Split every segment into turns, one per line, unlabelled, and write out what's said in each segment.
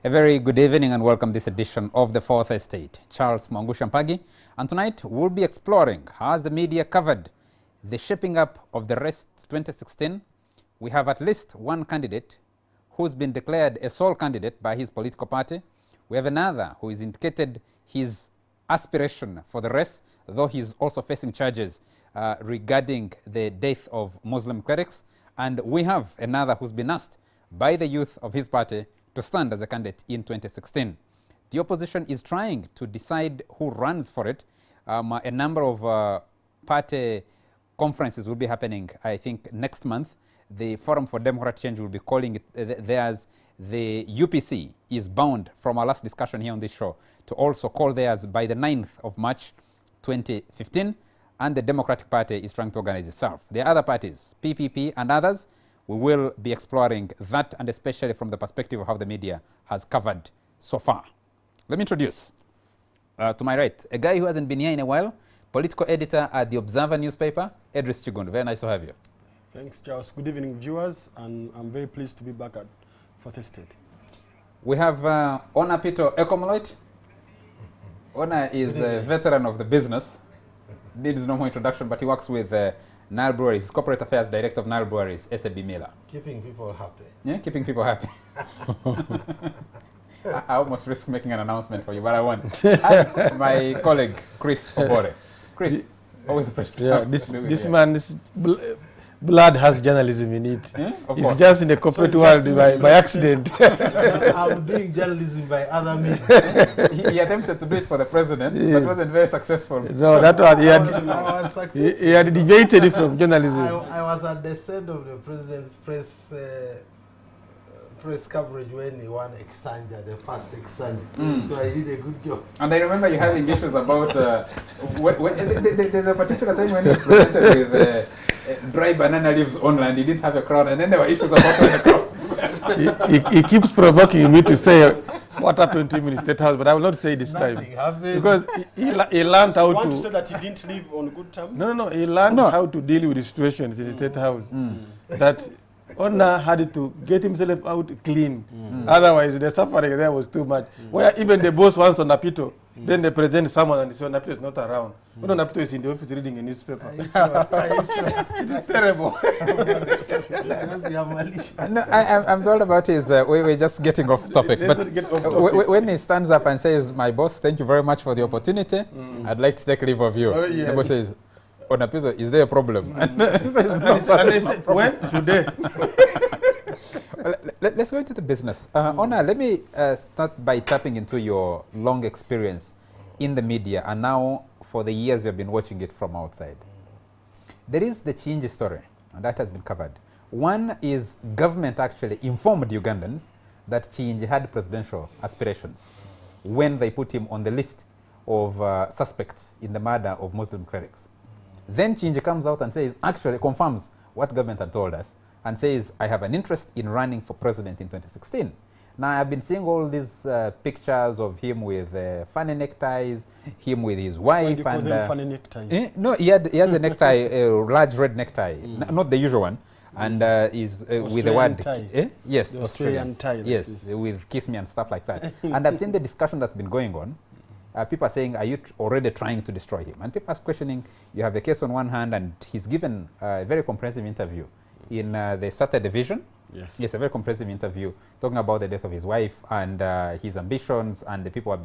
A very good evening and welcome to this edition of The Fourth Estate. Charles Mwangusha, and tonight we'll be exploring how has the media covered the shaping up of the rest 2016. We have at least one candidate who's been declared a sole candidate by his political party. We have another who has indicated his aspiration for the rest, though he's also facing charges regarding the death of Muslim clerics. And we have another who's been asked by the youth of his party to stand as a candidate in 2016. The opposition is trying to decide who runs for it. A number of party conferences will be happening, I think, next month. The Forum for Democratic Change will be calling it theirs. The UPC is bound, from our last discussion here on this show, to also call theirs by the 9th of March 2015. And the Democratic Party is trying to organize itself. The other parties, PPP and others, we will be exploring that, and especially from the perspective of how the media has covered so far. Let me introduce, to my right, a guy who hasn't been here in a while, political editor at the Observer newspaper, Edris Chigundu. Very nice to have you.
Thanks, Charles. Good evening, viewers, and I'm very pleased to be back at Fourth Estate.
We have Ona Pito Ekomoloit. Ona is a veteran of the business. Needs no more introduction, but he works with Nile Breweries, Corporate Affairs Director of Nile Breweries, SAB Miller.
Keeping people happy.
Yeah, keeping people happy. I almost risk making an announcement for you, but I won't. And my colleague, Chris Obore. Chris, always a pleasure.
Yeah, this man, this blood has journalism in it.
Yeah,
it's just in the corporate world by accident.
I'm doing journalism by other means.
He attempted to do it for the president,
yes,
but wasn't very successful.
No, that one, he had deviated it from journalism.
I was at the center of the president's press coverage when he won Exanja, the first Exanja. So I did a good job.
And I remember you having issues about, there's a particular time when he was presented with dry banana leaves only, and he didn't have a crowd, and then there were issues about the crowd.
He keeps provoking me to say what happened to him in the State House, but I will not say this time. Because he learned how to...
You want to say that he didn't live on good terms?
No, he learned how to deal with the situations in the State House. That Ona had to get himself out clean. Otherwise, the suffering there was too much. Where even the boss wants on Napito, then they present someone and they say, Napito is not around. When Napito is in the office reading a newspaper. It is terrible.
No, I'm told about his, we're just getting off topic. But when he stands up and says, my boss, thank you very much for the opportunity, I'd like to take leave of you. Oh, yes. The boss says, Onapizo, is there a problem? And
they say, when? Today.
Let's go into the business. Ona, let me start by tapping into your long experience in the media, and now for the years you've been watching it from outside. There is the Chinji story, and that has been covered. One is government actually informed Ugandans that Chinji had presidential aspirations when they put him on the list of suspects in the murder of Muslim clerics. Then Chinji comes out and says, actually confirms what government had told us, and says, I have an interest in running for president in 2016. Now, I've been seeing all these pictures of him with funny neckties, him with his wife.
Why do you call them funny neckties?
No, he has a necktie, a large red necktie, not the usual one. And is with the word, yes,
the Australian tie.
Yes, with kiss me and stuff like that. And I've seen the discussion that's been going on. People are saying, are you already trying to destroy him? And people are questioning, you have a case on one hand, and he's given a very comprehensive interview in the Saturday Vision.
Yes.
Yes, a very comprehensive interview talking about the death of his wife and his ambitions and the people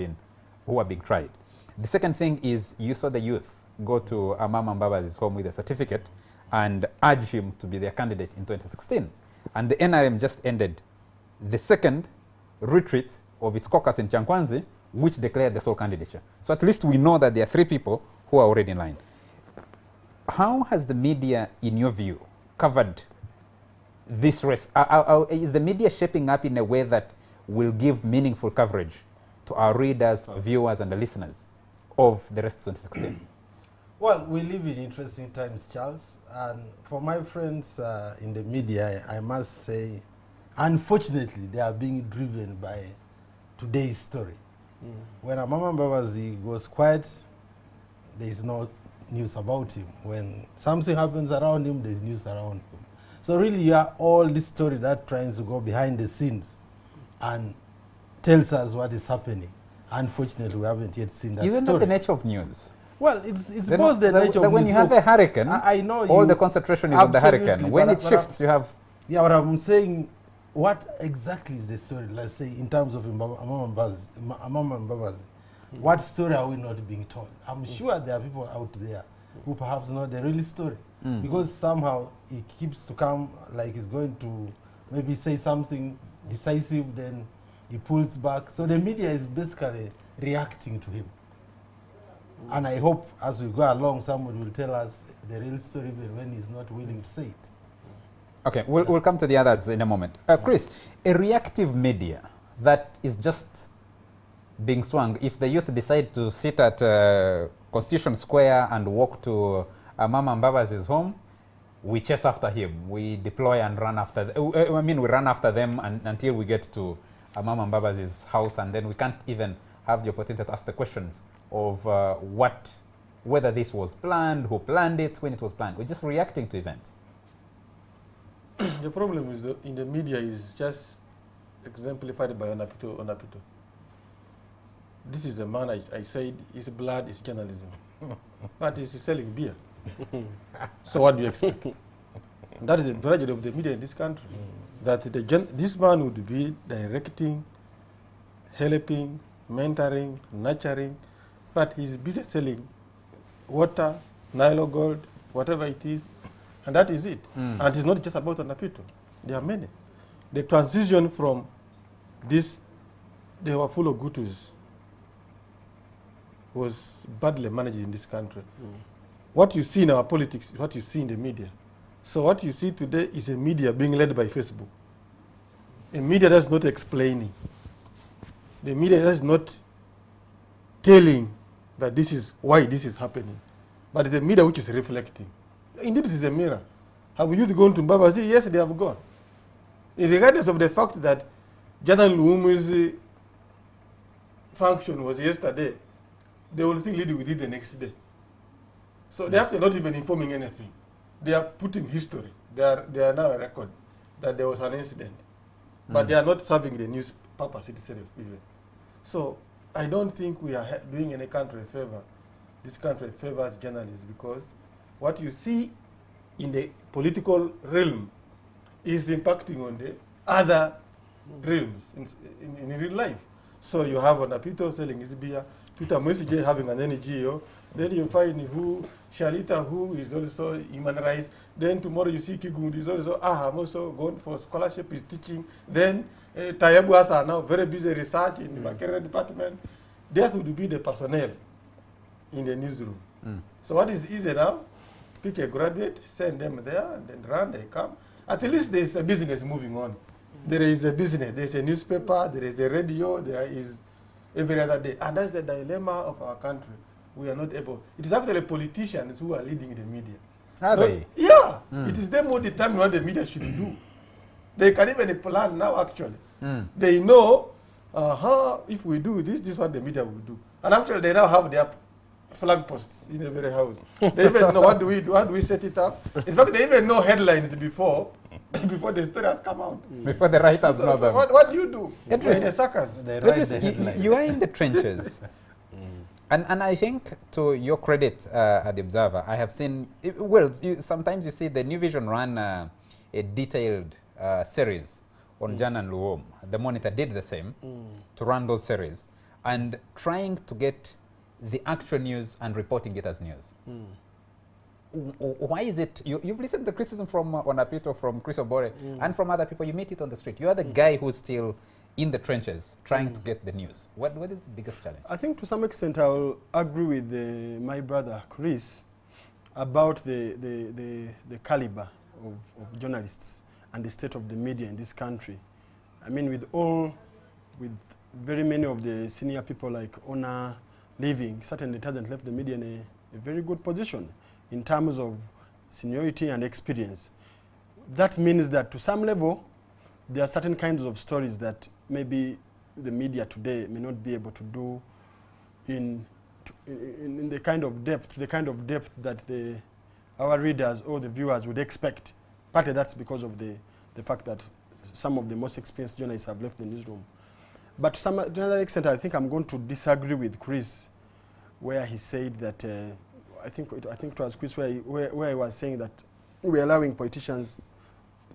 who are being tried. The second thing is you saw the youth go to Amama Mbabazi's home with a certificate and urge him to be their candidate in 2016. And the NRM just ended the second retreat of its caucus in Chankwanzi, which declared the sole candidature. So at least we know that there are 3 people who are already in line. How has the media, in your view, covered this race? Is the media shaping up in a way that will give meaningful coverage to our readers, to our viewers, and the listeners of the rest of 2016?
Well, we live in interesting times, Charles. And for my friends in the media, I must say, unfortunately, they are being driven by today's story. When Amama Mbabazi goes quiet, there is no news about him. When something happens around him, there's news around him. So really, you are all this story that tries to go behind the scenes and tells us what is happening. Unfortunately, we haven't yet seen that
Isn't
story.
that the nature of news?
Well, it's both the nature of
when
news.
you have a hurricane,
I know
all
you-
the concentration is on the
absolutely,
hurricane. When
but
it shifts, you have...
Yeah, but I'm saying, what exactly is the story? Let's say in terms of Amama Mbabazi, what story are we not being told? I'm sure there are people out there who perhaps know the real story, because somehow he keeps to come like he's going to maybe say something decisive, then he pulls back. So the media is basically reacting to him. And I hope as we go along, somebody will tell us the real story even when he's not willing to say it.
Okay, we'll come to the others in a moment. Chris, a reactive media that is just being swung, if the youth decide to sit at Constitution Square and walk to Amama Mbabazi's home, we chase after him. We deploy and run after we run after them until we get to Amama Mbabazi's house, and then we can't even have the opportunity to ask the questions of whether this was planned, who planned it, when it was planned. We're just reacting to events.
The problem is in the media is just exemplified by Onapito. This is the man I said his blood is journalism, but he's selling beer. So what do you expect? That is the tragedy of the media in this country. That this man would be directing, helping, mentoring, nurturing, but he's busy selling water, Nile gold, whatever it is, and that is it. And it's not just about Onapito. There are many. The transition from this, they were full of gutus, was badly managed in this country. What you see in our politics is what you see in the media. So what you see today is a media being led by Facebook. A media that's not explaining. The media that's not telling that this is why this is happening. But it's a media which is reflecting. Indeed, it is a mirror. Have youth gone to Mbabazi? Yes, they have gone. Regardless of the fact that General Lumu's function was yesterday, they will still lead with it the next day. So they have to not even informing anything. They are putting history. They are now a record that there was an incident. But they are not serving the news purpose itself even. So I don't think we are doing any country a favor. This country favors journalists because what you see in the political realm is impacting on the other realms in real life. So you have Onapito selling his beer, Peter Besigye having an NGO, then you find who Shalita, who is also human rights. Then tomorrow you see Kigund is also, I'm also going for scholarship, is teaching. Then Tayabuas are now very busy research in the Makerere department. That would be the personnel in the newsroom. So what is easy now? Pick a graduate, send them there, and then run, they come. At least there is a business moving on. There is a business, there is a newspaper, there is a radio, there is every other day. And that's the dilemma of our country. We are not able. It is actually politicians who are leading the media.
Are they?
Yeah. It is them who determine what the media should do. They can even plan now, actually. They know, if we do this, this is what the media will do. And actually, they now have their flag posts in the very house. They even know what do we do, how do we set it up. In fact, they even know headlines before the story has come out.
Before the writers know them.
What do you do?
Interesting.
In a circus.
You are in the trenches. And I think, to your credit at the Observer, I have seen, sometimes you see the New Vision run a detailed series on Jan and Luom. The Monitor did the same to run those series and trying to get the actual news and reporting it as news. Why is it, you've listened to the criticism from Onapito, from Chris Obore, and from other people, you meet it on the street. You are the guy who's still in the trenches trying to get the news. What is the biggest challenge?
I think to some extent I will agree with my brother Chris about the caliber of journalists and the state of the media in this country. I mean, with very many of the senior people like Ona leaving, certainly it hasn't left the media in a very good position in terms of seniority and experience. That means that to some level, there are certain kinds of stories that maybe the media today may not be able to do in the kind of depth that our readers or the viewers would expect. Partly that's because of the fact that some of the most experienced journalists have left the newsroom. But to another extent, I think I'm going to disagree with Chris, where he said that, I think it was Chris where he was saying that we're allowing politicians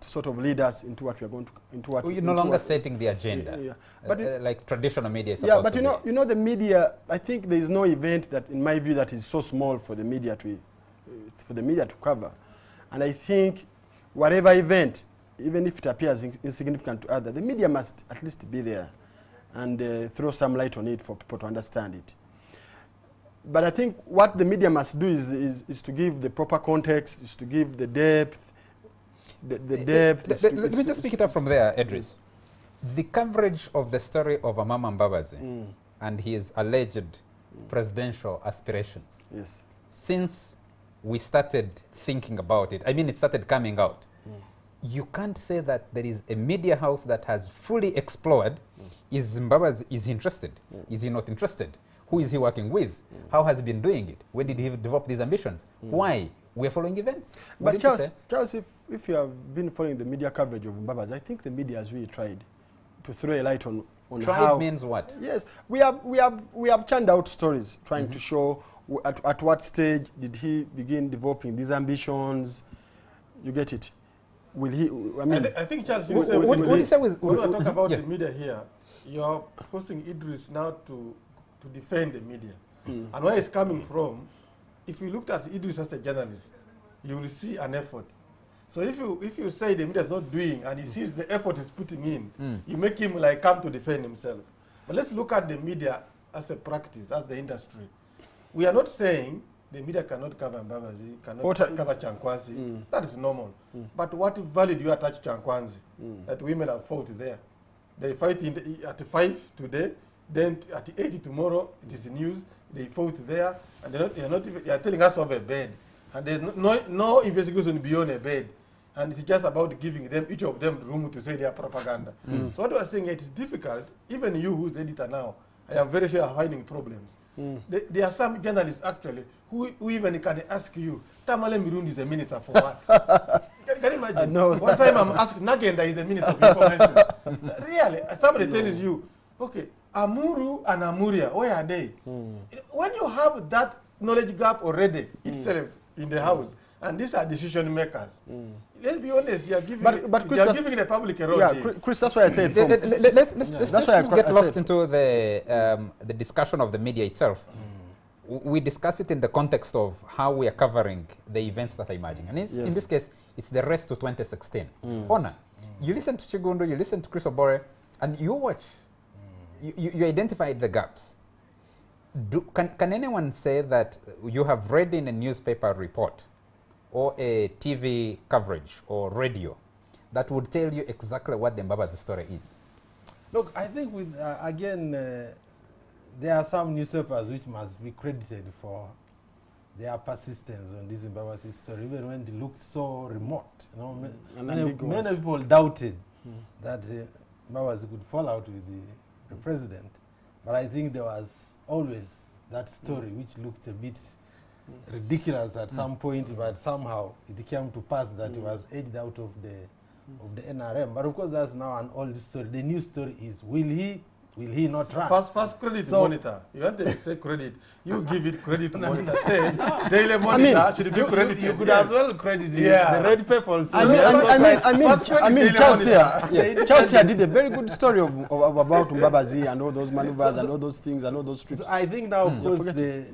to sort of lead us into what we are going to, into what...
You're no longer setting the agenda,
yeah. But
like traditional media is
yeah,
supposed
but
to
you know the media, I think there is no event that, in my view, that is so small for the media to cover. And I think whatever event, even if it appears insignificant to others, the media must at least be there and throw some light on it for people to understand it. But I think what the media must do is to give the proper context, is to give the depth,
Let me just pick it up from there, Edris. The coverage of the story of Amama Mbabazi and his alleged presidential aspirations,
yes,
since we started thinking about it, I mean it started coming out, you can't say that there is a media house that has fully explored, is Mbabazi, is he interested? Is he not interested? Who is he working with? How has he been doing it? Where did he develop these ambitions? Why? We're following events.
But Charles, if you have been following the media coverage of Mbabazi, I think the media has really tried to throw a light on how...
means what?
Yes, we have churned out stories trying to show at what stage did he begin developing these ambitions. You get it? Will he... I mean...
I think, Charles,
what do you say with...
When we talk about the media here, you're forcing Idris now to defend the media. And where it's coming from, if you looked at Idris as a journalist, you will see an effort. So if you say the media is not doing and he sees the effort he's putting in, you make him like come to defend himself. But let's look at the media as a practice, as the industry. We are not saying the media cannot cover Mbabazi, cannot cover Chankwanzi. That is normal. But what value do you attach Chankwanzi? That women have fought there. They fight at 5 today, then at 8 tomorrow, it is news. They fought there, and they are telling us of a bed. And there's no investigation beyond a bed. And it's just about giving them, each of them, room to say their propaganda. So what we are saying, it is difficult. Even you, who's the editor now, I am very sure are finding problems. There are some journalists, actually, who even can ask you, Tamale Mirundi is the minister for what? Can you imagine? One time I'm asked, Nagenda is the minister of information. Really, somebody tells you, okay, Amuru and Amuria, where are they? When you have that knowledge gap already itself in the house, and these are decision makers, let's be honest, you are giving, giving the public a role.
Yeah, Chris, that's why I said.
Let's get lost into the discussion of the media itself. We discuss it in the context of how we are covering the events that are emerging. And in this case, it's the race to 2016. Honor, you listen to Chigundo, you listen to Chris Obore, and you watch. You identified the gaps. Can anyone say that you have read in a newspaper report or a TV coverage or radio that would tell you exactly what the Mbabazi story is?
Look, I think with, again, there are some newspapers which must be credited for their persistence on this Mbabazi story, even when it looked so remote. You know, many people doubted that Mbabazi could fall out with the president. But I think there was always that story which looked a bit ridiculous at some point, but somehow it came to pass that it was edged out of the NRM. But of course, that's now an old story. The new story is, will he not run?
First credit Monitor. You want to say credit, you give it credit to Monitor. Say Daily Monitor should be credited.
You could as well credit the red paper.
Chelsea did a very good story about Mbabazi and all those maneuvers and all those things and all those trips.
So I think now, of course,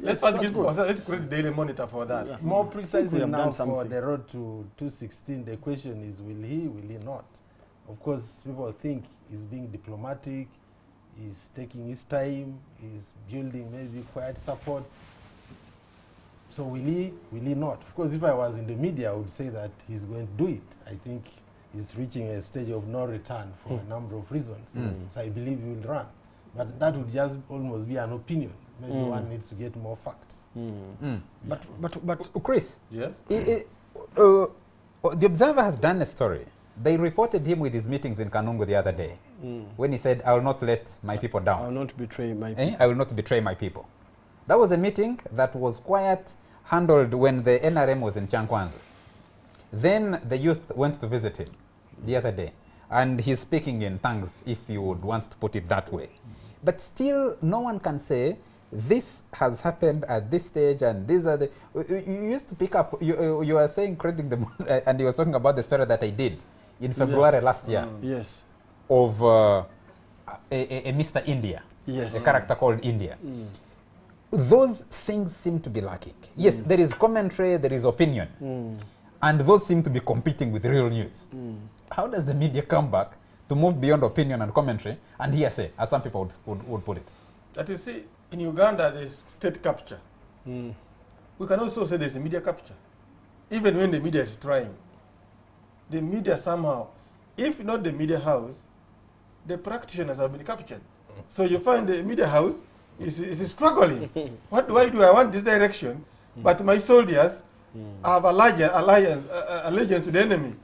let's credit Daily Monitor for that.
Yeah. More precisely now for the road to 216, the question is, will he not? Of course, people think he's being diplomatic. He's taking his time, he's building maybe quiet support. So will he not? Of course, if I was in the media, I would say that he's going to do it. I think he's reaching a stage of no return for a number of reasons. So I believe he will run. But that would just almost be an opinion. Maybe one needs to get more facts.
But
Chris,
yes?
The Observer has done a story. They reported him with his meetings in Kanungu the other day when he said, I will not let my people down.
I will not betray my people.
I will not betray my people. That was a meeting that was quiet, handled when the NRM was in Chankwanzi. Then the youth went to visit him the other day. and he's speaking in tongues, if you would want to put it that way. But still, no one can say, this has happened at this stage, and these are the... You used to pick up, you were saying, crediting them, and he was talking about the story that I did in February last year.
Yes.
Of a Mr. India,
Yes.
a character called India. Those things seem to be lacking. Yes, there is commentary, there is opinion, and those seem to be competing with real news. How does the media come back to move beyond opinion and commentary and hearsay, as some people would put it?
That you see, in Uganda, there's state capture. We can also say there's media capture. Even when the media is trying, the media somehow, if not the media house, the practitioners have been captured. So you find the media house is struggling. What do? I want this direction, but my soldiers have allegiance to the enemy.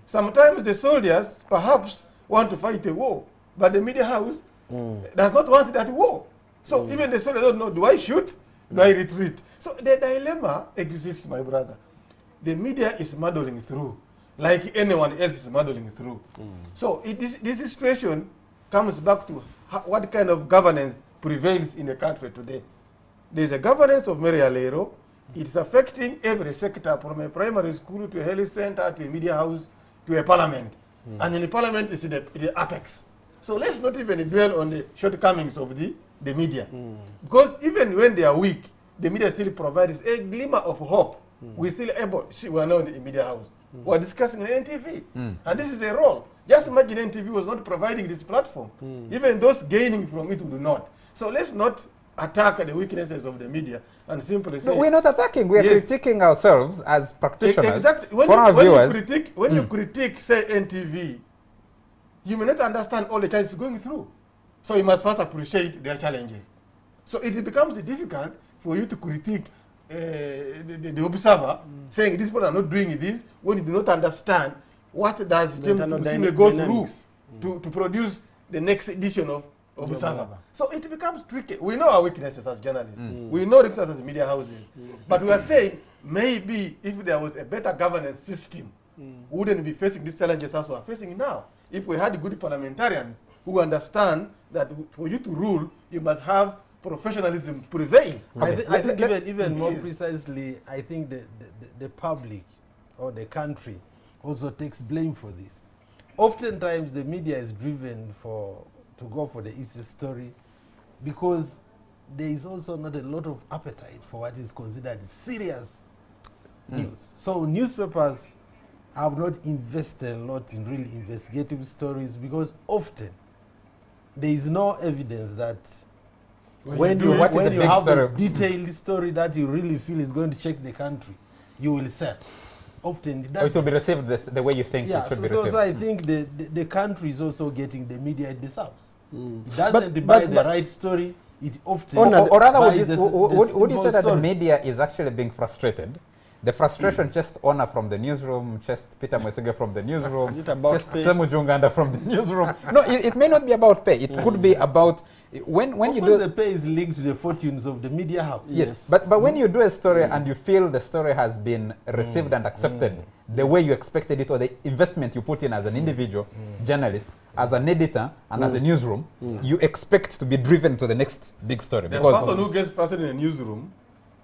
Sometimes the soldiers perhaps want to fight a war, but the media house does not want that war. So even the soldiers don't know, do I shoot? Do I retreat? So the dilemma exists, my brother. The media is muddling through, like anyone else is muddling through. So this situation comes back to what kind of governance prevails in the country today. There's a governance of Mary Alero. It's affecting every sector, from a primary school to a health center to a media house to a parliament. And in the parliament is the apex. So let's not even dwell on the shortcomings of the media. Because even when they are weak, the media still provides a glimmer of hope. We're still able, we are now in the media house. We're discussing on NTV. And this is a role. Just imagine NTV was not providing this platform. Even those gaining from it would not. So let's not attack the weaknesses of the media and simply say...
No, we're not attacking. We're critiquing ourselves as practitioners.
Exactly. When you critique, say, NTV, you may not understand all the challenges going through. So you must first appreciate their challenges. So it becomes difficult for you to critique the observer, saying these people are not doing this, when you do not understand what does James Musime go through to produce the next edition of Observer. So it becomes tricky. We know our weaknesses as journalists. We know the weaknesses as media houses. But we are saying maybe if there was a better governance system, we wouldn't be facing these challenges as we are facing now. If we had good parliamentarians who understand that for you to rule, you must have professionalism prevail.
I think even more precisely, I think the public or the country also takes blame for this. Oftentimes the media is driven to go for the easy story because there is also not a lot of appetite for what is considered serious news. So newspapers have not invested a lot in really investigative stories because often there is no evidence that when you have a detailed story that you really feel is going to shake the country, you will sell. Often it
will be received the way you think it should be received.
So I think the country is also getting the media at the south. It doesn't buy the right story. It often
or rather, would you say that the media is actually being frustrated? The frustration just honor from the newsroom, just Peter Besigye from the newsroom, just Semu Uganda from the newsroom. No, it may not be about pay. It could be about when you do
the pay is linked to the fortunes of the media house.
Yes, but when you do a story and you feel the story has been received and accepted the way you expected it, or the investment you put in as an individual journalist, as an editor, and as a newsroom, you expect to be driven to the next big story.
The person who gets frustrated in a newsroom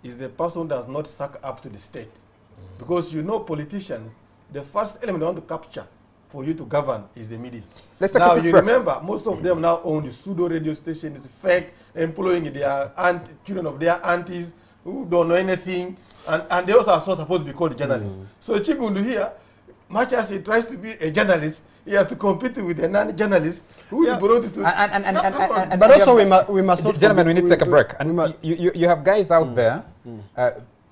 is the person who does not suck up to the state. Because you know politicians, the first element they want to capture for you to govern is the media. Now you remember, most of them now own the pseudo radio station, it's fake, employing their children of their aunties who don't know anything, and they also are so supposed to be called journalists. So Chigundu here, much as he tries to be a journalist, he has to compete with a non-journalist who is brought to...
But also we must not...
Gentlemen, we need to take a break. And you have guys out there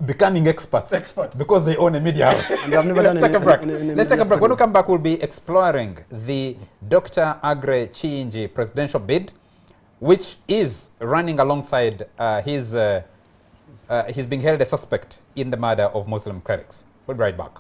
becoming experts because they own a media house. Let's take a break. Let's take a break. When we come back, we'll be exploring the Dr. Agre Chinji presidential bid, which is running alongside he's being held a suspect in the murder of Muslim clerics. We'll be right back.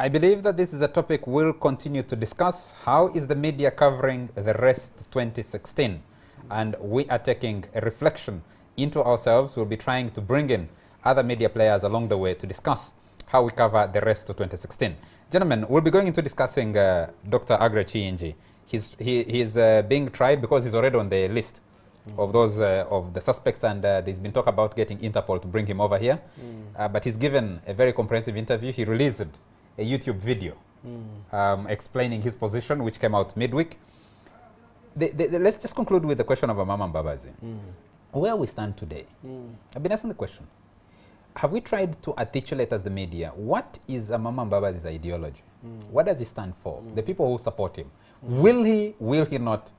I believe that this is a topic we'll continue to discuss. How is the media covering the rest 2016? And we are taking a reflection into ourselves. We'll be trying to bring in other media players along the way to discuss how we cover the rest of 2016. Gentlemen, we'll be going into discussing Dr. Agre Chiinji. He's being tried because he's already on the list of those of the suspects, and there's been talk about getting Interpol to bring him over here. But he's given a very comprehensive interview. He released a YouTube video explaining his position, which came out midweek. Let's just conclude with the question of Amama Mbabazi. Where we stand today, I've been asking the question. Have we tried to articulate as the media, what is Amama Mbabazi's ideology? What does he stand for? The people who support him. Will he not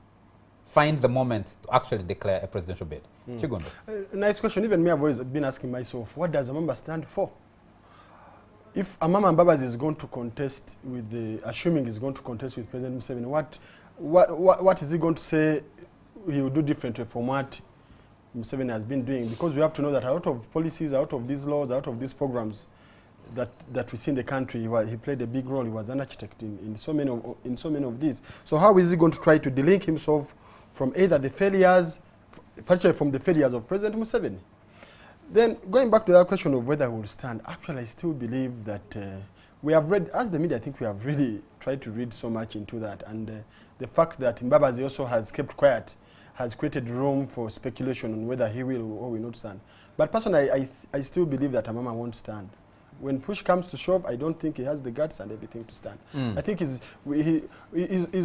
find the moment to actually declare a presidential bid? Chigundo.
Nice question. Even me, I've always been asking myself, what does Amama stand for? If Amama Mbabazi is going to contest with assuming he's going to contest with President Museveni, what is he going to say he will do differently from what Museveni has been doing? Because we have to know that a lot of policies, out of these laws, out of these programs that we see in the country, he played a big role. He was an architect in so many of these. So how is he going to try to delink himself from either the failures, particularly from the failures of President Museveni? Then going back to that question of whether he will stand, actually I still believe that we have read, as the media, I think we have really tried to read so much into that, and the fact that Mbabazi also has kept quiet has created room for speculation on whether he will or will not stand. But personally, I still believe that Amama won't stand. When push comes to shove, I don't think he has the guts and everything to stand. I think he's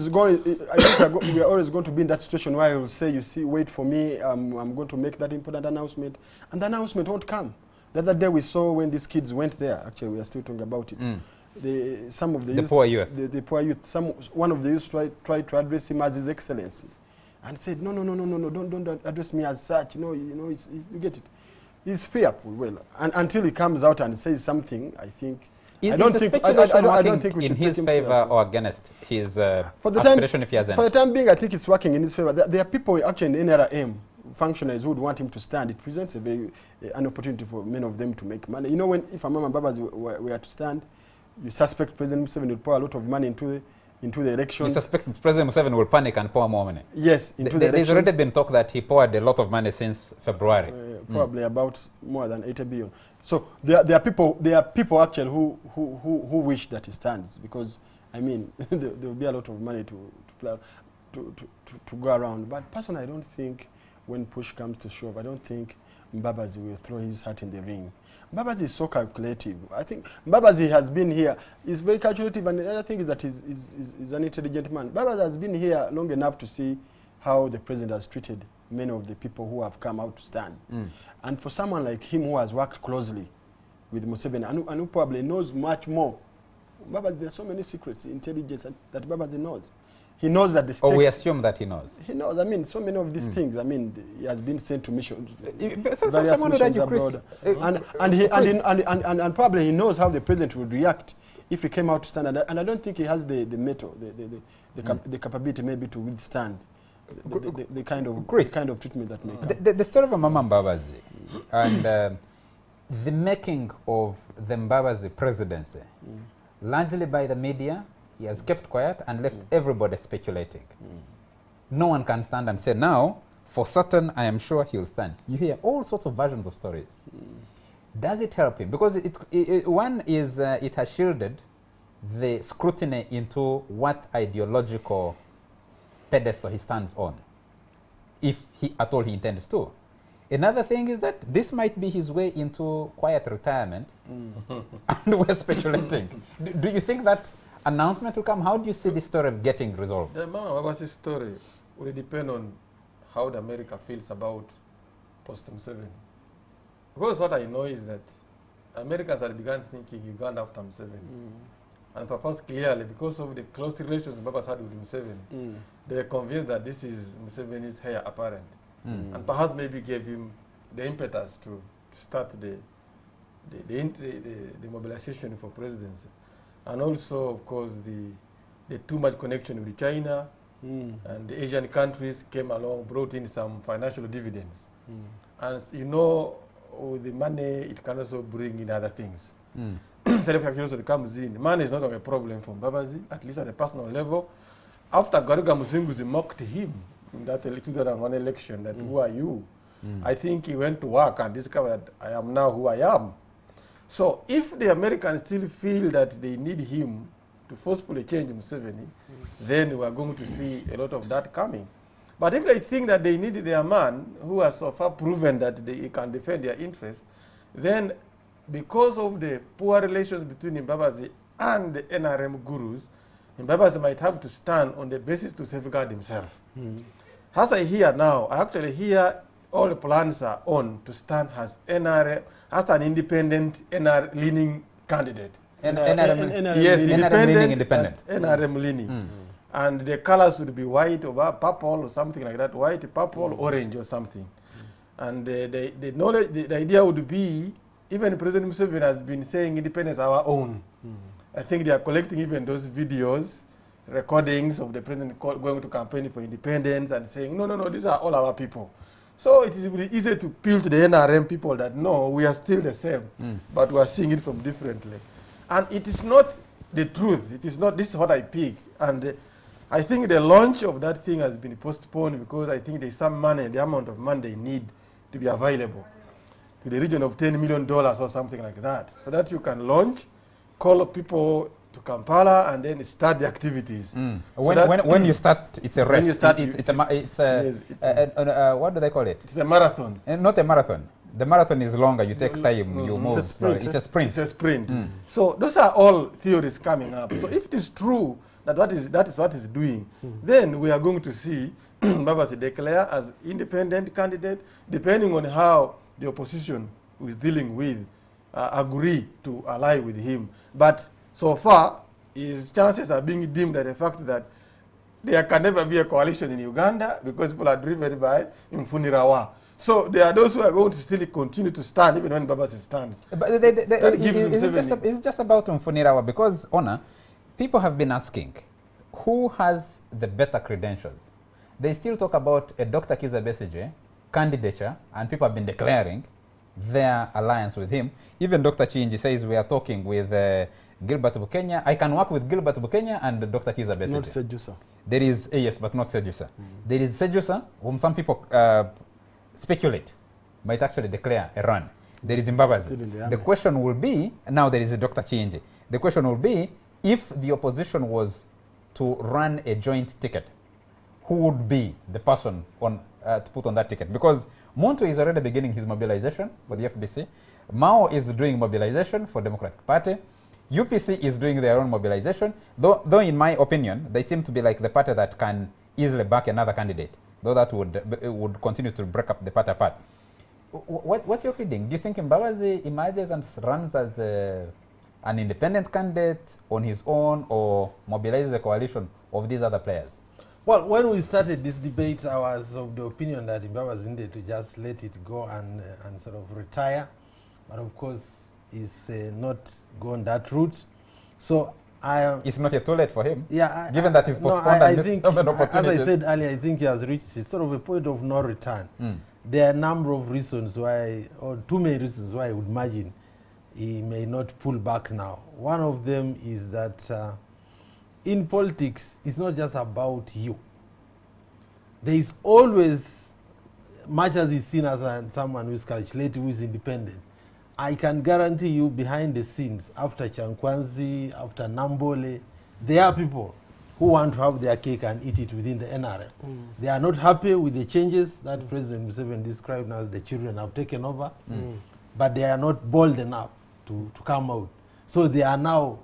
going. I think we are always going to be in that situation where he will say, "You see, wait for me. I'm going to make that important announcement," and the announcement won't come. The other day we saw when these kids went there. Actually, we are still talking about it. Some of the youth,
poor youth.
The poor youth. One of the youth tried to address him as His Excellency, and said, "No, don't address me as such. You get it." He's fearful, and until he comes out and says something, I think. I don't think we should
in his favor or against his aspiration, if he has any.
For the time being, I think it's working in his favor. There are people actually in NRM, functionaries, who would want him to stand. It presents an opportunity for many of them to make money. You know, if Amama Mbabazi were to stand, you suspect President Museveni will pour a lot of money into the elections.
You suspect President Museveni will panic and pour more money?
Yes, into the elections.
There's already been talk that he poured a lot of money since February.
Probably about more than 80 billion. So there are people actually who wish that he stands, because I mean there will be a lot of money to go around. But personally, I don't think when push comes to shove, I don't think Mbabazi will throw his hat in the ring. Mbabazi is so calculative. I think Mbabazi has been here. He's very calculative, and the other thing is that he's an intelligent man. Mbabazi has been here long enough to see how the president has treated many of the people who have come out to stand. And for someone like him who has worked closely with Museveni and who probably knows much more, Mbabazi, there are so many secrets, intelligence that Mbabazi knows. He knows that the stakes...
Oh, we assume that he knows.
He knows. I mean, so many of these things. I mean, he has been sent to missions,
someone missions abroad.
And probably he knows how the president would react if he came out to stand. And I don't think he has the mettle, the capability maybe to withstand the kind of treatment that may come.
The story of Amama Mbabazi and the making of the Mbabazi presidency, largely by the media, he has kept quiet and left everybody speculating. No one can stand and say, now, for certain, I am sure he'll stand. You hear all sorts of versions of stories. Does it help him? Because it has shielded the scrutiny into what ideological pedestal he stands on, if at all he intends to. Another thing is that this might be his way into quiet retirement, and we're speculating. Do you think that announcement will come? How do you see this story getting resolved?
The Mbabazi story will depend on how the America feels about post-Museveni. Because what I know is that Americans had begun thinking Uganda after Museveni. And perhaps clearly, because of the close relations Mbabazi had with Museveni, they were convinced that this is Museveni's heir apparent. And perhaps maybe gave him the impetus to start the mobilization for presidency. And also, of course, the too much connection with China and the Asian countries came along, brought in some financial dividends. And you know, with the money, it can also bring in other things. self-actualization also comes in. Money is not a problem for Mbabazi, at least at a personal level. After Garuga Musinguzi mocked him in that 2001 election, that who are you? I think he went to work and discovered that I am now who I am. So if the Americans still feel that they need him to forcefully change Museveni, then we are going to see a lot of that coming. But if they think that they need their man who has so far proven that they can defend their interests, then because of the poor relations between Mbabazi and the NRM gurus, Mbabazi might have to stand on the basis to safeguard himself. As I hear now, I actually hear all the plans are on to stand as NRM, as an independent NR-leaning candidate.
NRM,
Yes,
independent.
NRM leaning. And the colors would be white or purple or something like that, white, purple, orange or something. And the knowledge, the idea would be, even President Museveni has been saying independence our own. I think they are collecting even those videos, recordings of the president going to campaign for independence and saying, no, no, no, these are all our people. So it is really easy to appeal to the NRM people that, no, we are still the same, but we are seeing it from differently. And it is not the truth. It is not, this is what I pick. And I think the launch of that thing has been postponed because I think there's some money, the amount of money they need to be available to the region of $10 million or something like that, so that you can launch, call people to Kampala, and then start the activities.
When you start, it's a race.
When you start,
what do they call it?
It's a marathon.
Not a marathon. The marathon is longer. You take time. You move.
It's a sprint.
It's a sprint.
It's a sprint. So those are all theories coming up. So if it is true that that is what is doing, then we are going to see Mbabazi declare as independent candidate, depending on how the opposition who is dealing with agree to ally with him. But so far, his chances are being dimmed by the fact that there can never be a coalition in Uganda because people are driven by Mfunirawa. So there are those who are going to still continue to stand even when Mbabazi stands.
But it's just about Mfunirawa because, Honor, people have been asking, who has the better credentials? They still talk about a Dr. Kizza Besigye candidature, and people have been declaring their alliance with him. Even Dr. Chinji says we are talking with Gilbert Bukenya. I can work with Gilbert Bukenya and Dr. Kizza Besigye.
Not Sejusa.
There is, yes, but not Sejusa. There is Sejusa, whom some people speculate might actually declare a run. There is Mbabazi. The question will be, now there is a Dr. Chinji. The question will be, if the opposition was to run a joint ticket, who would be the person on to put on that ticket? Because Muntu is already beginning his mobilization for the FDC. Mao is doing mobilization for Democratic Party. UPC is doing their own mobilization. Though in my opinion, they seem to be like the party that can easily back another candidate, though that would continue to break up the party apart. What's your reading? Do you think Mbabazi emerges and runs as an independent candidate on his own, or mobilizes a coalition of these other players?
Well, when we started this debate, I was of the opinion that Mbabazi needed to just let it go and sort of retire. But of course, he's not gone that route. So
it's not yet too late for him.
Yeah,
given that he's postponed and missed open opportunities.
As I said earlier, I think he has reached sort of a point of no return. There are a number of reasons why, or too many reasons why I would imagine he may not pull back now. One of them is that in politics, it's not just about you. There is always, much as he's seen as someone who is calculated, who is independent, I can guarantee you behind the scenes, after Chankwanzi, after Nambole, there are people who want to have their cake and eat it within the NRM. They are not happy with the changes that President Museveni described as the children have taken over, but they are not bold enough to come out. So they are now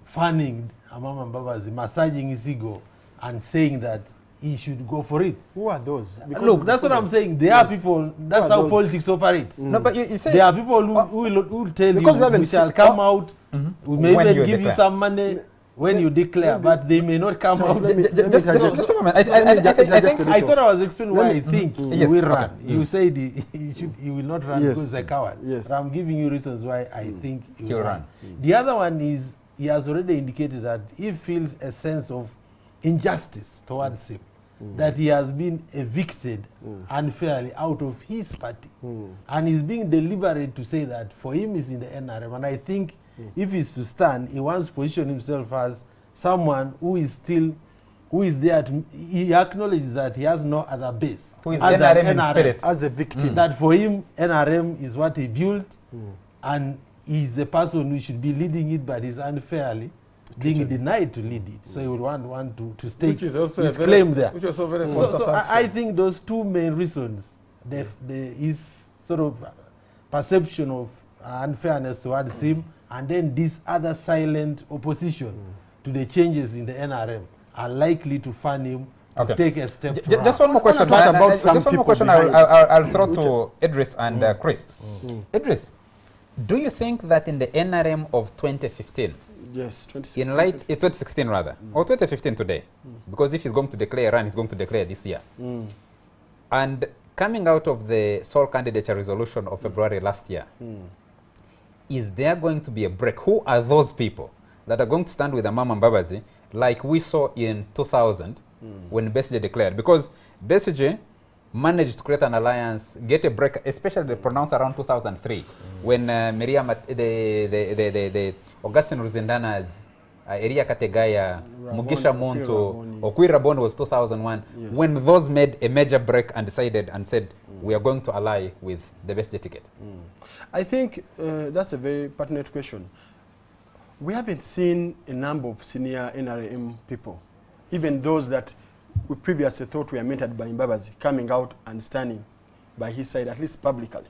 fanning Amama Mbabazi, massaging his ego and saying that he should go for it.
Who are those? Because
look, that's what I'm saying. There are people, that's how politics operates.
No, but you say
there are people who will tell you, we shall come out, we may even give you some money when you declare, but they may not come out.
Just a moment. I
thought I was explaining why I think he will run. You said he will not run because he's a coward.
Yes.
But I'm giving you reasons why I think he will run.
run.
The other one is, he has already indicated that he feels a sense of injustice towards him, that he has been evicted unfairly out of his party. And he's being deliberate to say that for him is in the NRM. And I think If he's to stand, he wants to position himself as someone who is there to, he acknowledges that he has no other base.
Who is
other
NRM in
NRM.
spirit.
As a victim.
That for him, NRM is what he built, and he's the person who should be leading it, but is unfairly being denied to lead it. So he would want to stake
Which is also
his
a very,
claim there.
which is also very
So
false
I
assumption.
think those two main reasons, his sort of perception of unfairness towards him, and then this other silent opposition to the changes in the NRM are likely to fan him to take a step
Just one more question.
talk about some
Just one more
people
question
behind
I'll throw to Idris and Chris. Idris, do you think that in the NRM of 2015,
Yes, 2016.
in light 2016 rather, or 2015 today, because if he's going to declare a run, he's going to declare this year. And coming out of the sole candidature resolution of February last year, is there going to be a break? Who are those people that are going to stand with Amama Mbabazi like we saw in 2000 when Besigye declared? Because Besigye managed to create an alliance, get a break, especially the pronounce around 2003 when Miriam, the Augustine Ruzindana's, Eria Kategaya, Mugisha Muntu, Okwi Rabon was 2001, when those made a major break and decided and said, we are going to ally with the Besigye ticket.
I think that's a very pertinent question. We haven't seen a number of senior NRM people, even those that we previously thought were mentored by Mbabazi, coming out and standing by his side, at least publicly.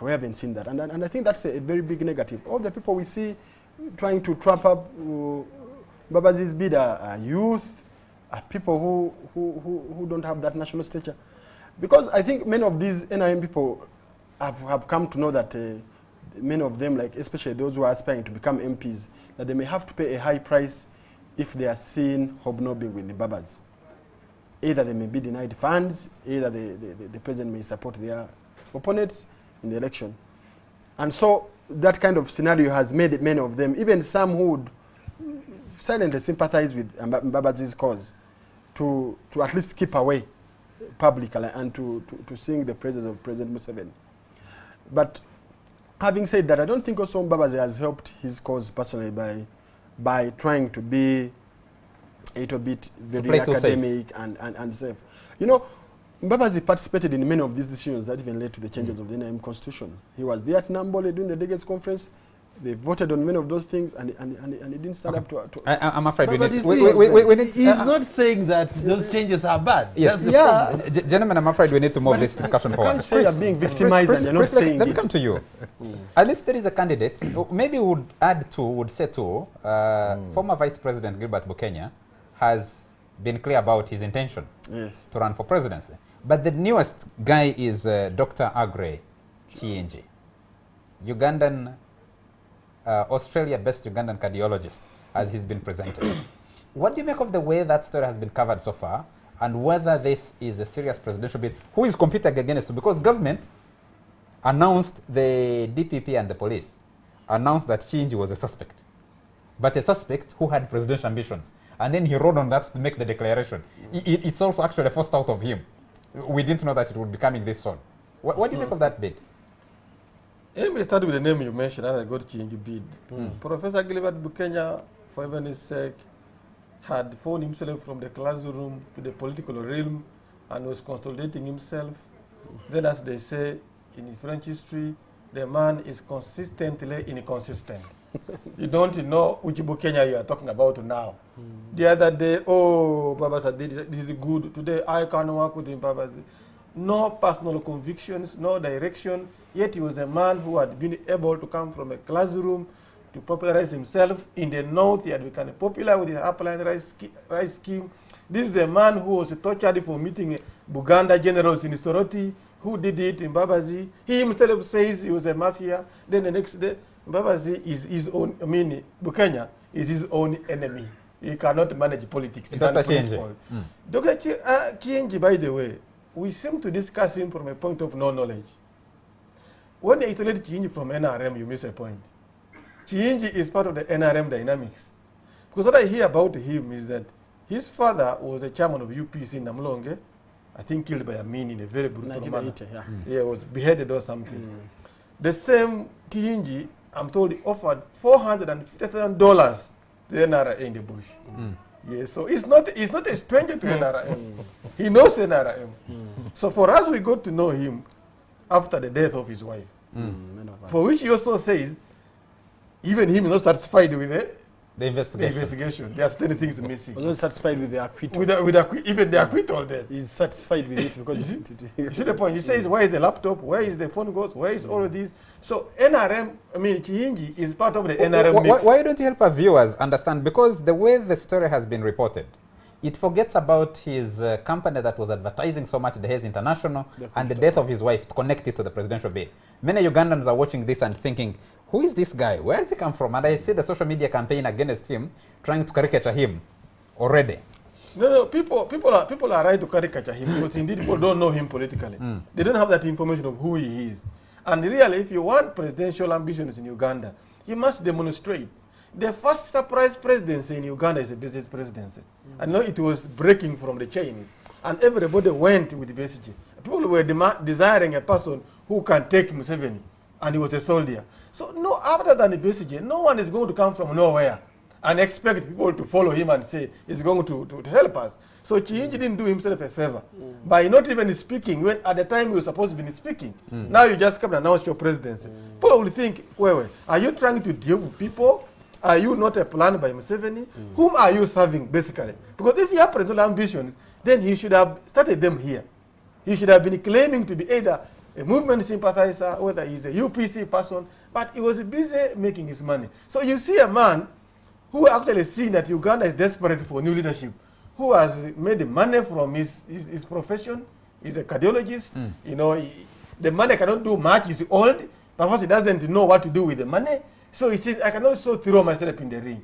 We haven't seen that. And I think that's a very big negative. All the people we see trying to trap up Mbabazi's bid are youth, are people who don't have that national stature. Because I think many of these NRM people have come to know that many of them, like especially those who are aspiring to become MPs, that they may have to pay a high price if they are seen hobnobbing with the Mbabazi. Either they may be denied funds, either the president may support their opponents in the election. And so that kind of scenario has made many of them, even some who would silently sympathize with Mbabazi's cause, to at least keep away publicly and to sing the praises of President Museveni. But having said that, I don't think also Mbabazi has helped his cause personally by trying to be a little bit very academic and safe. You know, Mbabazi participated in many of these decisions that even led to the changes of the NRM constitution. He was there at Nambole during the delegates conference. They voted on many of those things, and he didn't stand up to
I'm afraid we need
to... He's not saying that those changes are bad.
Yes. Gentlemen, I'm afraid we need to move this discussion forward.
You can't say you're being victimized and you're not saying
let me come to you. At least there is a candidate, maybe would say to, former Vice President Gilbert Bukenya has been clear about his intention to run for presidency. But the newest guy is Dr. Aggrey Chienji, Ugandan, Australia-based Ugandan cardiologist, as he's been presented. What do you make of the way that story has been covered so far, and whether this is a serious presidential bid? Who is competing against it? Because government announced, the DPP and the police announced that Chienji was a suspect, but a suspect who had presidential ambitions. And then he rode on that to make the declaration. It's also actually forced out of him. We didn't know that it would be coming this soon. What do you make of that bid?
Let me start with the name you mentioned, and I got to change the bid. Professor Gilbert Bukenya, for heaven's sake, had found himself from the classroom to the political realm and was consolidating himself. Then, as they say in French history, the man is consistently inconsistent. You don't know which Bukenya you are talking about now. The other day, oh, Mbabazi did this is good. Today, I can't work with Mbabazi. No personal convictions, no direction. Yet he was a man who had been able to come from a classroom to popularize himself. In the north, he had become popular with his upline rice scheme. This is a man who was tortured for meeting Buganda generals in Soroti, who did it in Mbabazi. He himself says he was a mafia. Then the next day, Mbabazi is his own, Bukenya is his own enemy. He cannot manage politics. He's
Dr.
unprincipled. Dr. Chienji, by the way, we seem to discuss him from a point of no knowledge. When you isolate Chienji from NRM, you miss a point. Chienji is part of the NRM dynamics. Because what I hear about him is that his father was a chairman of UPC in Namlonge, I think killed by a mean in a very brutal manner. Yeah, was beheaded or something. The same Chienji I'm told he offered $450,000 to NRA in the bush. Yes, so he's not a stranger to NRM. He knows NRM. So for us, we got to know him after the death of his wife. For which he also says, even him is not satisfied with
the
investigation. There are still things missing.
Was not satisfied with the acquittal.
Even the acquittal then.
He's satisfied with it because
you see the point? He says, where is the laptop? Where is the phone goes? Where is all of this? So NRM, I mean, Chihinji is part of the NRM mix.
Why don't you help our viewers understand? Because the way the story has been reported, it forgets about his company that was advertising so much, the Hayes International, and the death of his wife connected to the presidential bid. Many Ugandans are watching this and thinking, who is this guy? Where has he come from? And I see the social media campaign against him, trying to caricature him already.
No, people are right to caricature him because indeed people don't know him politically. They don't have that information of who he is. And really, if you want presidential ambitions in Uganda, you must demonstrate. The first surprise presidency in Uganda is a business presidency. I know it was breaking from the chains. And everybody went with Besigye. People were desiring a person who can take Museveni. And he was a soldier. So no, other than the Besigye, no one is going to come from nowhere and expect people to follow him and say he's going to help us. So Chihinji didn't do himself a favor by not even speaking when at the time he was supposed to be speaking. Now you just come and announce your presidency. People will think, wait, are you trying to deal with people? Are you not a plan by Museveni? Whom are you serving, basically? Because if you have presidential ambitions, then he should have started them here. He should have been claiming to be either a movement sympathizer, whether he's a UPC person, but he was busy making his money. So you see a man who actually seen that Uganda is desperate for new leadership, who has made money from his profession. He's a cardiologist. You know, the money cannot do much. He's old. Perhaps he doesn't know what to do with the money. So he says, I can also throw myself in the ring.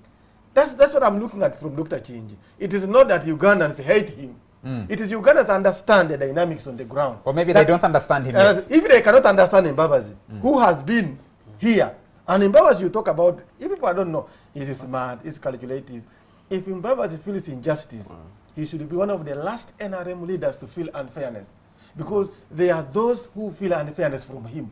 That's what I'm looking at from Dr. Chihinji. It is not that Ugandans hate him. It is Ugandans understand the dynamics on the ground.
Or maybe they don't understand him yet.
If they cannot understand Mbabazi, who has been here, and Mbabazi you talk about, if people don't know, he's smart, he's calculative. If Mbabazi feels injustice, he should be one of the last NRM leaders to feel unfairness. Because there are those who feel unfairness from him.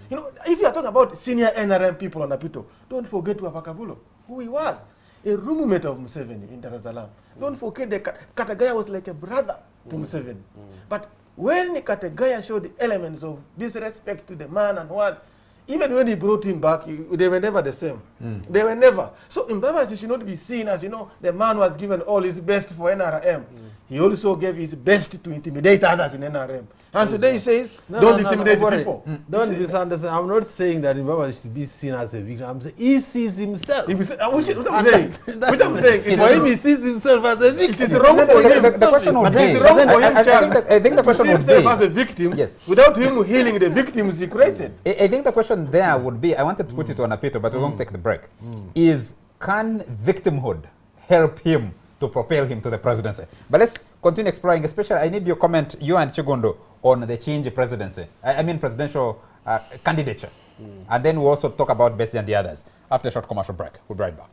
You know, if you are talking about senior NRM people on Apito, don't forget Wafakabulo, who he was. A roommate of Museveni in Dar es Salaam. Don't forget that Katagaya was like a brother to Museveni. But when Katagaya showed the elements of disrespect to the man and what, even when he brought him back, they were never the same. They were never. So Mbabazi should not be seen as, you know, the man was given all his best for NRM. He also gave his best to intimidate others in NRM. And today he says, don't intimidate people.
Don't misunderstand. I'm not saying that Mbabazi should be seen as a victim. I'm saying he sees himself.
What I'm saying,
for him, he sees himself as a victim.
It is wrong for him.
The question would be,
it is wrong for him, Charles,
I think the question
to
would
see himself
be,
as a victim,
yes,
without him healing the victims he created.
I think the question there would be, I wanted to put it on Apito, but we won't take the break, is can victimhood help him to propel him to the presidency? But let's continue exploring, especially I need your comment, you and Chigondo, on the change presidency, I mean presidential candidature. And then we'll also talk about Besigye and the others. After a short commercial break, we'll be right back.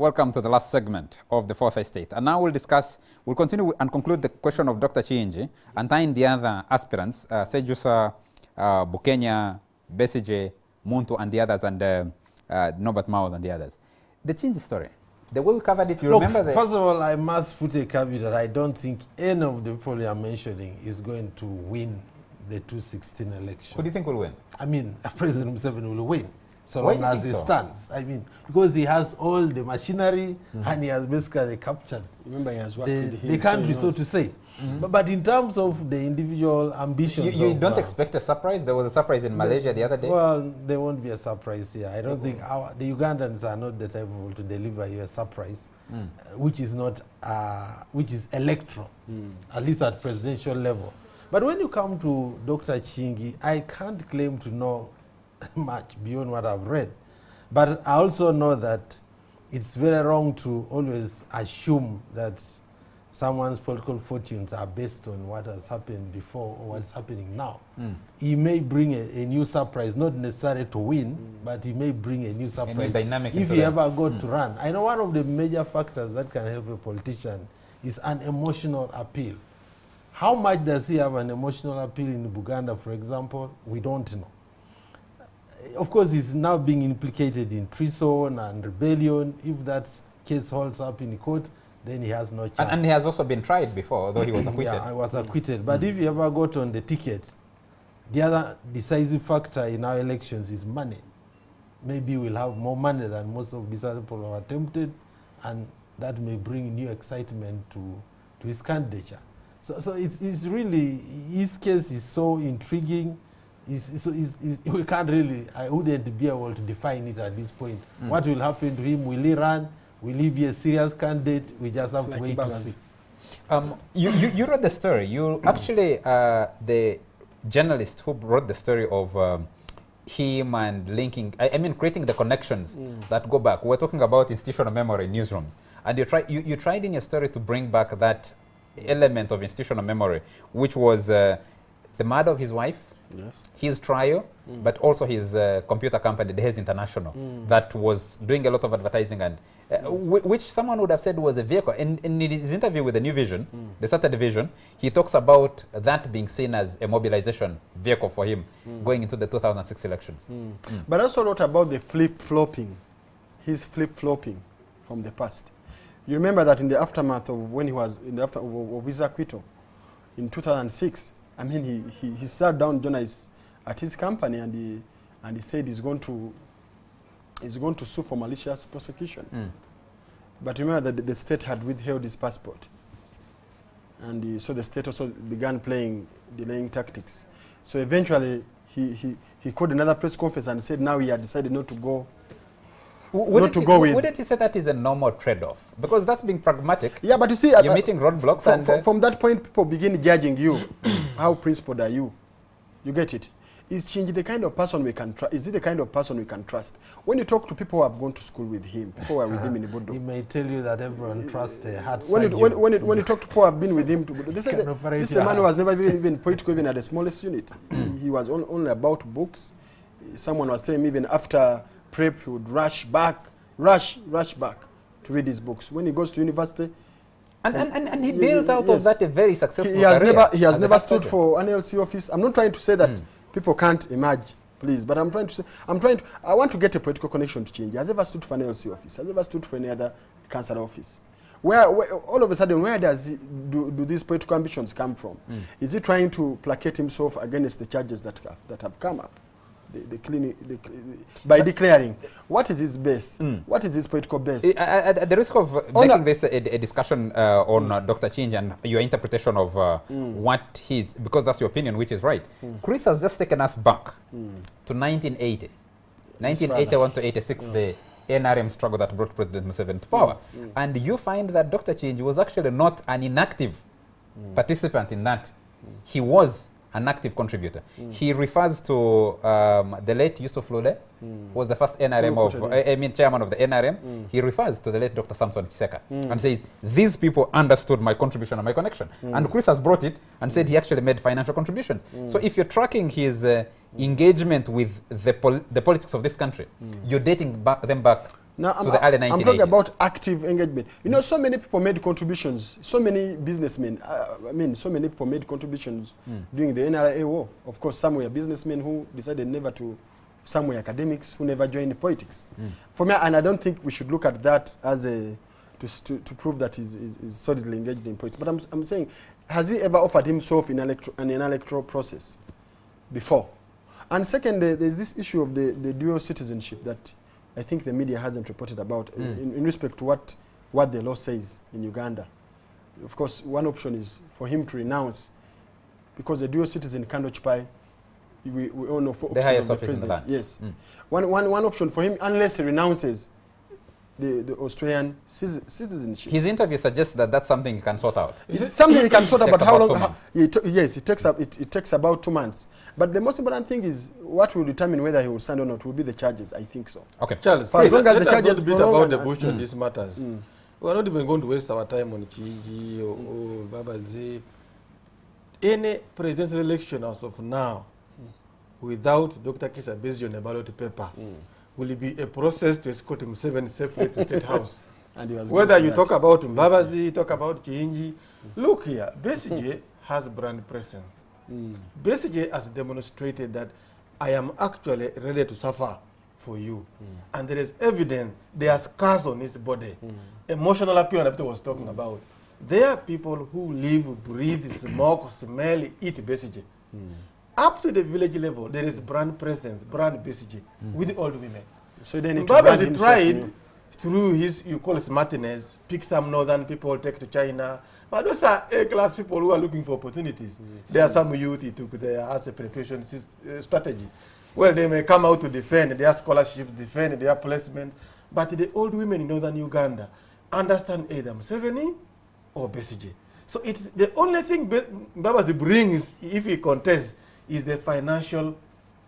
Welcome to the last segment of the Fourth Estate. And now we'll continue and conclude the question of Dr. Chihinji and tie in the other aspirants, Sejusa, Bukenya, Besigye, Muntu and the others, and Norbert Maus and the others. The Chihinji story, the way we covered it, you remember that?
First of all, I must put a caveat that I don't think any of the people you are mentioning is going to win the 2016 election.
Who do you think will win?
I mean, President Museveni will win. so
Why
long
do you
as he
think so?
stands. I mean, because he has all the machinery and he has basically captured
Remember, he has worked with him.
the country, so to say. But in terms of the individual ambitions,
You don't expect a surprise? There was a surprise in Malaysia the other day.
Well, there won't be a surprise here. I don't think the Ugandans are not the type of people to deliver you a surprise, which is not which is electoral, at least at presidential level. But when you come to Dr. Chingi, I can't claim to know much beyond what I've read. But I also know that it's very wrong to always assume that someone's political fortunes are based on what has happened before or what's happening now. He may bring a new surprise, not necessarily to win, but he may bring a new surprise
dynamic
if
into
he
that.
ever got to run. I know one of the major factors that can help a politician is an emotional appeal. How much does he have an emotional appeal in Uganda, for example? We don't know. Of course, he's now being implicated in treason and rebellion. If that case holds up in court, then he has no chance.
And he has also been tried before, although he was acquitted.
Yeah, I was acquitted. But if he ever got on the ticket, the other decisive factor in our elections is money. Maybe we'll have more money than most of these other people have attempted, and that may bring new excitement to his candidature. So it's really, his case is so intriguing. We can't really, I wouldn't be able to define it at this point. What will happen to him? Will he run? Will he be a serious candidate? We just have to wait to see.
You wrote the story. You actually, the journalist who wrote the story of him and linking, I mean creating the connections that go back. We're talking about institutional memory in newsrooms. And you tried in your story to bring back that element of institutional memory, which was the murder of his wife, his trial, but also his computer company, the Hayes International, that was doing a lot of advertising, and which someone would have said was a vehicle. In his interview with the New Vision, the Saturday Vision, he talks about that being seen as a mobilization vehicle for him going into the 2006 elections.
But I also wrote about the flip-flopping, his flip-flopping from the past. You remember that in the aftermath of when he was in the of his acquittal in 2006, I mean, he sat down journalists at his company and he said he's going to sue for malicious prosecution. But remember that the state had withheld his passport, and so the state also began playing delaying tactics. So eventually he called another press conference and said now he had decided not to go.
Wouldn't you say that is a normal trade-off? Because that's being pragmatic.
Yeah, but you see,
you're meeting roadblocks.
From that point, people begin judging you. How principled are you? You get it? Is Chingi the kind of person we can trust? Is he the kind of person we can trust? When you talk to people who have gone to school with him, people who are with him in Ibudo,
he may tell you that everyone trusts the hard
when you talk to people who have been with him to Ibudo, they say that this is a man who has never even political, even at the smallest unit. He was only about books. Someone was telling me even after prep, he would rush back to read his books. When he goes to university,
and he built out of that a very successful
he has never stood for an LC office. I'm not trying to say that people can't emerge, please, but I'm trying to say, I want to get a political connection to change. Has ever stood for an LC office? Has ever stood for any other council office? Where all of a sudden, where do these political ambitions come from? Is he trying to placate himself against the charges that have come up? By declaring, what is his base? What is his political base?
At the risk of making this a discussion on Dr. Chingi and your interpretation of what he's, because that's your opinion, which is right. Chris has just taken us back to 1980. 1981 to 86, the NRM struggle that brought President Museveni to power. And you find that Dr. Chingi was actually not an inactive participant in that. He was an active contributor. He refers to the late Yusuf Lule, who was the first NRM chairman of the NRM. He refers to the late Dr. Samson Chiseka and says, these people understood my contribution and my connection. And Chris has brought it and said he actually made financial contributions. So if you're tracking his engagement with the politics of this country, you're dating them back
now,
to the early 1980s.
I'm talking about active engagement. You know, so many people made contributions. So many businessmen, so many people made contributions during the NRA war. Of course, some were businessmen who decided never to, some were academics who never joined politics. For me, and I don't think we should look at that as to prove that he's solidly engaged in politics. But I'm saying, has he ever offered himself in an electoral process before? And second, there's this issue of the dual citizenship that I think the media hasn't reported about in respect to what the law says in Uganda. Of course, one option is for him to renounce, because the dual citizen can't occupy, we all know, for
the highest
of the
office in the
president.
land.
Yes. One option for him, unless he renounces the Australian citizenship.
His interview suggests that that's something he can sort out.
It's something he can sort out,
Takes
but how
about
long?
2 months.
Yes, it takes about 2 months. But the most important thing is what will determine whether he will stand or not will be the charges. I think so.
Okay.
Charles,
For as long as
let
the
us
charges
not beat
prolong
about
and-
the bush on these matters. We are not even going to waste our time on Chinji or Mbabazi. Any presidential election as of now, without Dr. Kizza Besigye on the ballot paper, will it be a process to escort him safely to State House?
And he was
Whether
going
you
for
talk
that.
about Mbabazi, talk about Chinji, look here, Besigye has brand presence. Besigye has demonstrated that I am actually ready to suffer for you. And there is evidence, there are scars on his body. Emotional appeal that was talking about. There are people who live, breathe, smoke, smell, eat Besigye. Up to the village level, there is brand presence, brand Besigye with old women.
So they need to brand
Mbabazi
himself
tried
new.
through his, you call smartness, pick some northern people, take to China. But those are A-class people who are looking for opportunities. There are some youth he took there as a penetration strategy. Well, they may come out to defend their scholarships, defend their placement, but the old women in northern Uganda understand either Museveni or Besigye. So it's the only thing Mbabazi brings, if he contests, is the financial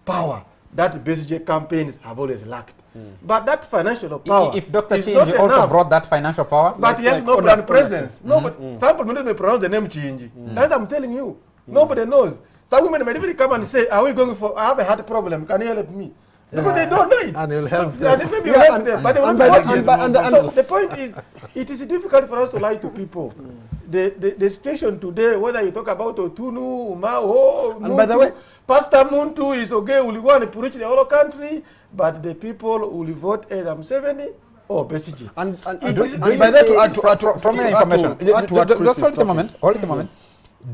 power that Besigye campaigns have always lacked. But that financial power
If Dr.
is not
Chinji also
enough.
brought that financial power,
But he has
like
no
owner-
brand
ownership.
presence. No, but some people don't even pronounce the name Chinji. That's what I'm telling you. Nobody knows. Some women might even come and say, "Are we going for? I have a heart problem. Can you help me?" Because they don't know it.
And he'll help
so,
them.
and maybe
Yeah,
you help
and-
them, but they will
and
not
by
help
the-
you.
and by- and the-
So the point is, it is difficult for us to lie to people. The situation today, whether you talk about Otunu, Mao,
And by the way-
Pastor Muntu is okay, will go and preach the whole country, but the people will vote either Museveni or Besigye.
And
It
do-
is-
and
do
by
you
that
see-
to add to
from your
to add to-
information,
to add to what Chris
just
is
hold it a
talking.
moment. Hold it a moment.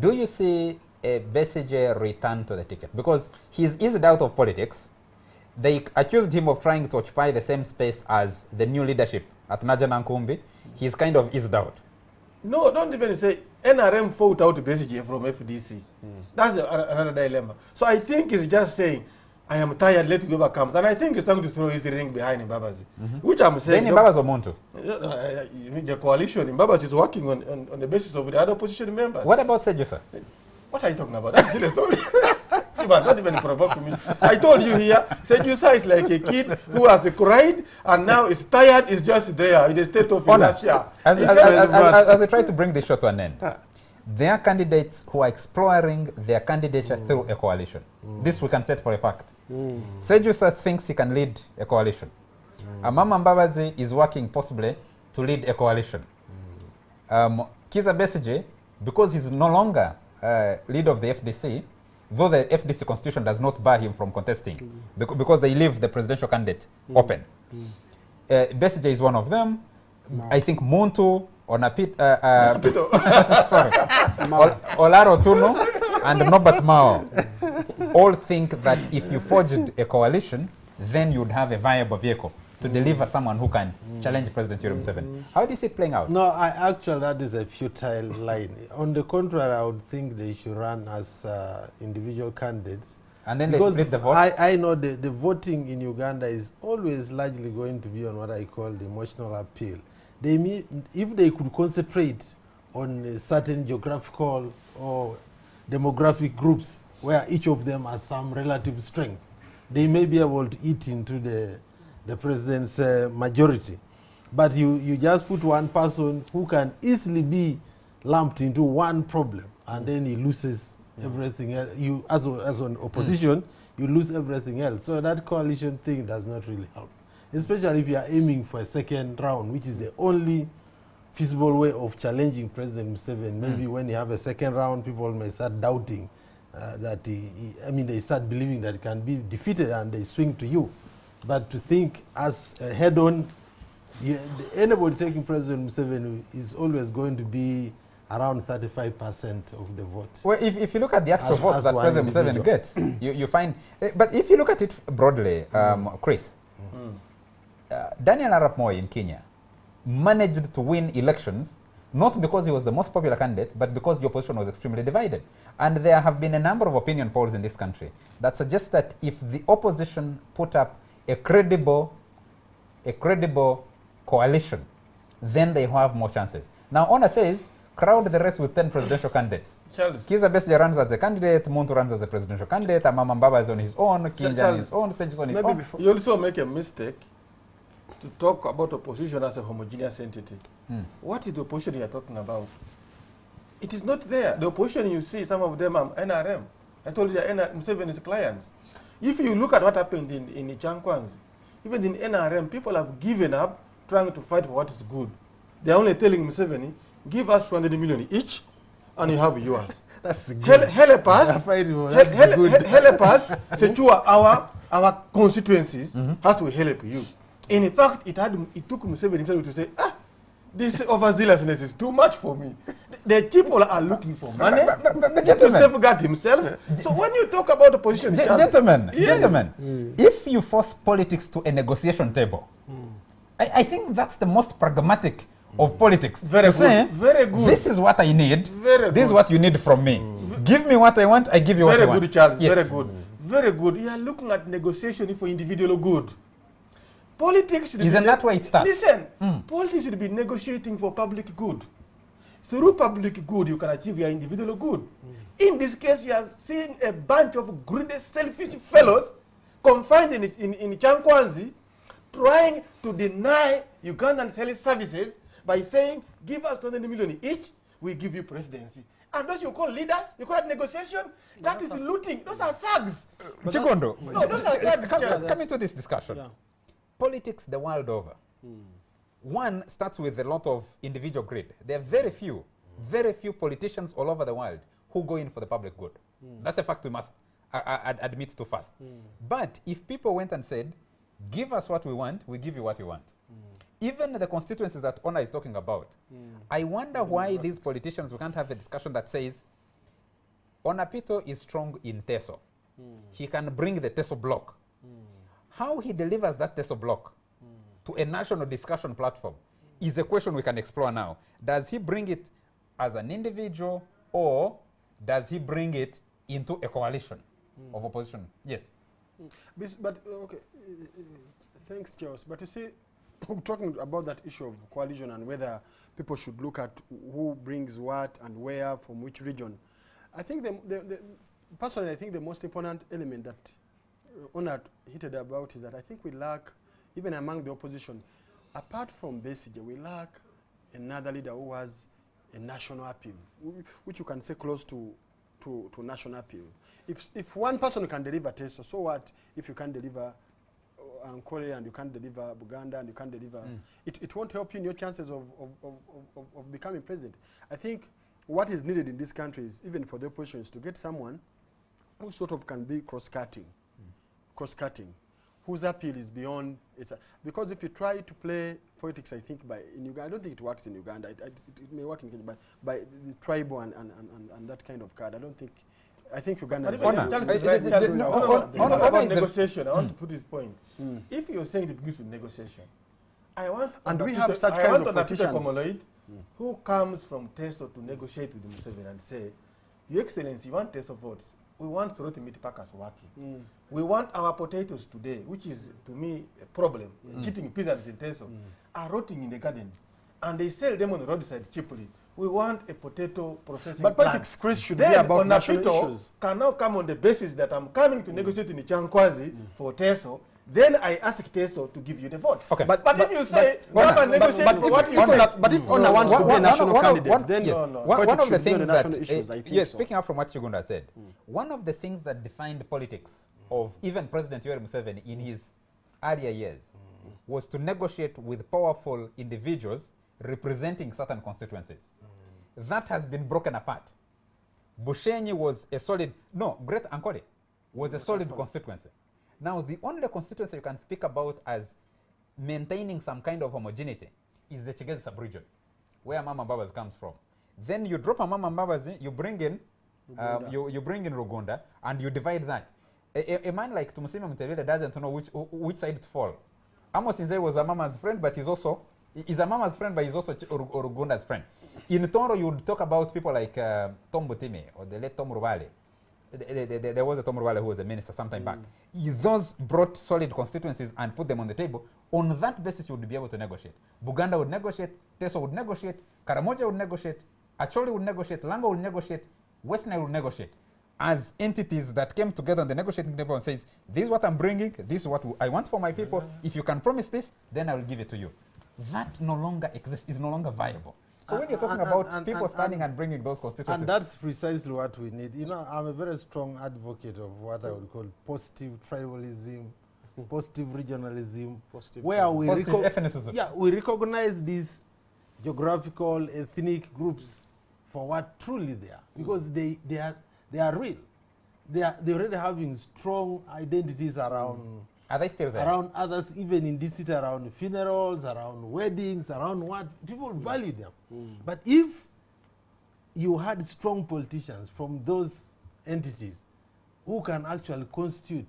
Do you see a Besigye return to the ticket? Because he's eased out of politics. They accused him of trying to occupy the same space as the new leadership at Najana Nkumbi. He's kind of eased out.
No, don't even say NRM fought out Besigye from FDC. That's another dilemma. So I think he's just saying, I am tired, let whoever comes. And I think he's trying to throw his ring behind Mbabazi. Which I'm saying,
Then Mbabazi or Muntu.
you mean the coalition, Mbabazi is working on the basis of the other opposition members.
What about Sejusa?
What are you talking about? That's serious. But don't even provoke me. I told you here, Sejusa is like a kid who has cried and now is tired, is just there in the state of
Honor,
inertia.
as I try to bring this show to an end, there are candidates who are exploring their candidature through a coalition. This we can set for a fact. Sejusa thinks he can lead a coalition. Amama Mbabazi is working possibly to lead a coalition. Kizza Besigye, because he's no longer leader of the FDC, though the FDC constitution does not bar him from contesting, because they leave the presidential candidate open. Besigye is one of them. I think Muntu, sorry, Olaro Tunu, and Norbert Mao all think that if you forged a coalition, then you'd have a viable vehicle to deliver someone who can challenge President Yoweri Museveni. How do you see it playing out?
No, actually that is a futile line. On the contrary, I would think they should run as individual candidates.
And then they
Because
split the vote?
I know the voting in Uganda is always largely going to be on what I call the emotional appeal. If they could concentrate on a certain geographical or demographic groups where each of them has some relative strength, they may be able to eat into the president's majority. But you just put one person who can easily be lumped into one problem, and then he loses everything else. You, as an opposition, you lose everything else. So that coalition thing does not really help, especially if you are aiming for a second round, which is the only feasible way of challenging President Museveni. Maybe when you have a second round, people may start doubting that they start believing that it can be defeated and they swing to you. But to think as a head-on, anybody taking President Museveni is always going to be around 35% of the vote.
Well, if you look at the actual
As-
votes
as
that
one
President Museveni
individual.
gets, you find, but if you look at it broadly, Chris, Daniel Arap Moi in Kenya managed to win elections not because he was the most popular candidate, but because the opposition was extremely divided. And there have been a number of opinion polls in this country that suggest that if the opposition put up a credible coalition, then they have more chances. Now, Honor says, crowd the rest with 10 presidential candidates.
Charles,
Kiza Besigye runs as a candidate, Muntu runs as a presidential candidate, Amama Mbabazi is on his own, Kinja on his own, Senjus on his
Maybe
own.
before.
you also make a mistake to talk about opposition as a homogeneous entity. What is the opposition you are talking about? It is not there. The opposition you see, some of them are NRM. I told you they are Museveni's clients. If you look at what happened in Chankwanzi, even in NRM, people have given up trying to fight for what is good. They are only telling Museveni, give us 200 million each, and you have yours.
That's good.
Help us, help us secure our constituencies as we help you. In fact, it took Museveni himself to say, this overzealousness is too much for me. The people are looking for money to safeguard himself. So when you talk about the position,
Gentlemen,
yes.
gentlemen, if you force politics to a negotiation table, I think that's the most pragmatic of politics.
Very
to
good,
say,
very good.
This is what I need.
Very
This is
good.
what you need from me. Give me what I want, I give you what I
Very
want.
good, Charles.
Yes.
Very good. Very good. You are looking at negotiation for individual good. Politics should
Isn't
be
that where it starts?
Listen, politics should be negotiating for public good. Through public good, you can achieve your individual good. In this case, you are seeing a bunch of greedy, selfish fellows confined in Chankwanzi, trying to deny Ugandan health services by saying, give us 20 million each, we give you presidency. And those you call leaders, you call it negotiation, that is looting. Those are thugs.
Chikondo,
No, those are thugs.
come into this discussion.
Yeah.
Politics the world over. One starts with a lot of individual greed. There are very few politicians all over the world who go in for the public good. That's a fact we must admit to first. But if people went and said, give us what we want, we give you what you want. Even the constituencies that Honor is talking about, I wonder why these politicians, we can't have a discussion that says, Honor Pito is strong in Teso. He can bring the Teso block. How he delivers that Teso block to a national discussion platform is a question we can explore now. Does he bring it as an individual, or does he bring it into a coalition of opposition? Yes.
But okay, thanks, Charles. But you see, talking about that issue of coalition and whether people should look at who brings what and where, from which region, I think personally, I think the most important element that Honor hinted about is that I think we lack, even among the opposition, apart from Besigye, we lack another leader who has a national appeal, which you can say close to national appeal. If one person can deliver Teso, so what if you can deliver Ankole and you can't deliver Uganda and you can't deliver, it won't help you in your chances of becoming president. I think what is needed in this country is, even for the opposition, is to get someone who sort of can be cross-cutting, whose appeal is beyond, because if you try to play politics, I think in Uganda, I don't think it works in Uganda. It may work in Kenya, but by the tribal and that kind of card, I think Uganda is
about negotiation. I want to put this point. If you're saying it begins with negotiation, I want Komoloid who comes from Teso to negotiate with Museveni and say, Your Excellency, you want Teso votes. We want Soroti meat packers working. We want our potatoes today, which is to me a problem. Cheating peasants in Teso are rotting in the gardens, and they sell them on the roadside cheaply. We want a potato processing
But
plant.
politics, Chris, should be about national issues.
Can now come on the basis that I'm coming to negotiate in the Chankwazi for Teso. Then I ask Teso to give you the vote.
Okay.
But if you say, come and negotiate for what you say.
But if Honor wants to be a national candidate, then
one of the things that,
yes,
speaking up from what Chigunda said, one of the things that defined the politics of even President Yoweri Museveni in his earlier years was to negotiate with powerful individuals representing certain constituencies. That has been broken apart. Bushenyi was a solid, Great Ankole was a solid constituency. Now, the only constituency you can speak about as maintaining some kind of homogeneity is the Chigezi sub-region, where Mama Mbabazi comes from. Then you drop Amama Mbabazi, you bring in you bring in Rugunda, and you divide that. A man like Tumusime Mutevile doesn't know which side to fall. Amos Inzai was Amama's friend, but he's Amama's friend, but he's also Rugunda's friend. In Toro, you would talk about people like Tom Butime or the late Tom Rubale. There was a Tom Rubale who was a minister sometime back. Those brought solid constituencies and put them on the table. On that basis, you would be able to negotiate. Buganda would negotiate, Teso would negotiate, Karamoja would negotiate, Acholi would negotiate, Lango would negotiate, West Nile would negotiate. As entities that came together on the negotiating table and says, this is what I'm bringing, this is what I want for my people. If you can promise this, then I will give it to you. That no longer exists, is no longer viable. So when you're talking about people standing and bringing those constituencies.
And that's precisely what we need. You know, I'm a very strong advocate of what I would call positive tribalism, positive regionalism, where we recognize these geographical, ethnic groups for what truly they are. Because they are real. They're already having strong identities around.
Are they still there?
Around others, even in this city, around funerals, around weddings, around what people value them. But if you had strong politicians from those entities who can actually constitute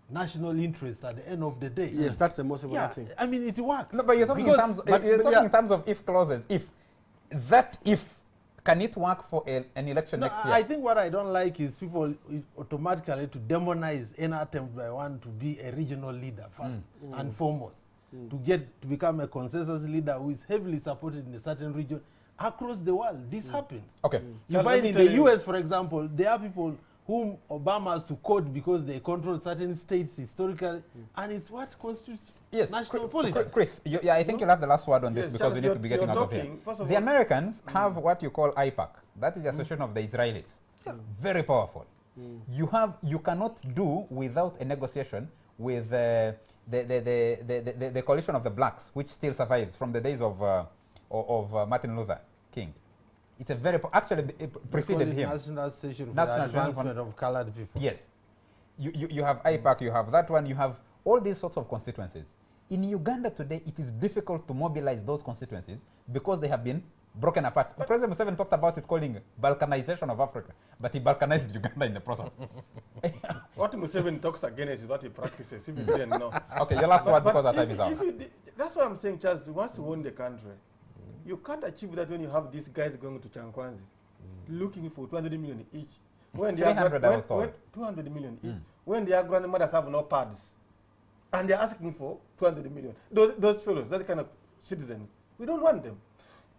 national interest at the end of the day.
Yes, that's the most important thing.
I mean, it works.
No, but you're talking in terms. In terms of if clauses. If that if. Can it work for an election next year?
I think what I don't like is people automatically to demonize any attempt by one to be a regional leader first and foremost. To become a consensus leader who is heavily supported in a certain region across the world. This happens.
Okay.
You find in the US, for example, there are people whom Obama has to quote because they control certain states historically, and it's what constitutes national politics.
Chris, I think you'll have the last word on this because we need to be getting out of here. The Americans have what you call IPAC. That is the Association of the Israelis. Very powerful. You cannot do without a negotiation with the coalition of the blacks, which still survives from the days of Martin Luther King. It's a very actually preceded him.
National Association for the Advancement of Colored People.
Yes, you have IPAC, you have that one, you have all these sorts of constituencies. In Uganda today, it is difficult to mobilize those constituencies because they have been broken apart. President Museveni talked about it calling Balkanization of Africa, but he Balkanized Uganda in the process.
What Museveni talks against is what he practices, if you didn't know.
Okay, your last word because our time is out.
That's why I'm saying, Charles, once you own the country, you can't achieve that when you have these guys going to Chankwanzi looking for 200 million each. When
300,
200 million each. When their grandmothers have no pads. And they're asking for 200 million. Those fellows, that kind of citizens, we don't want them.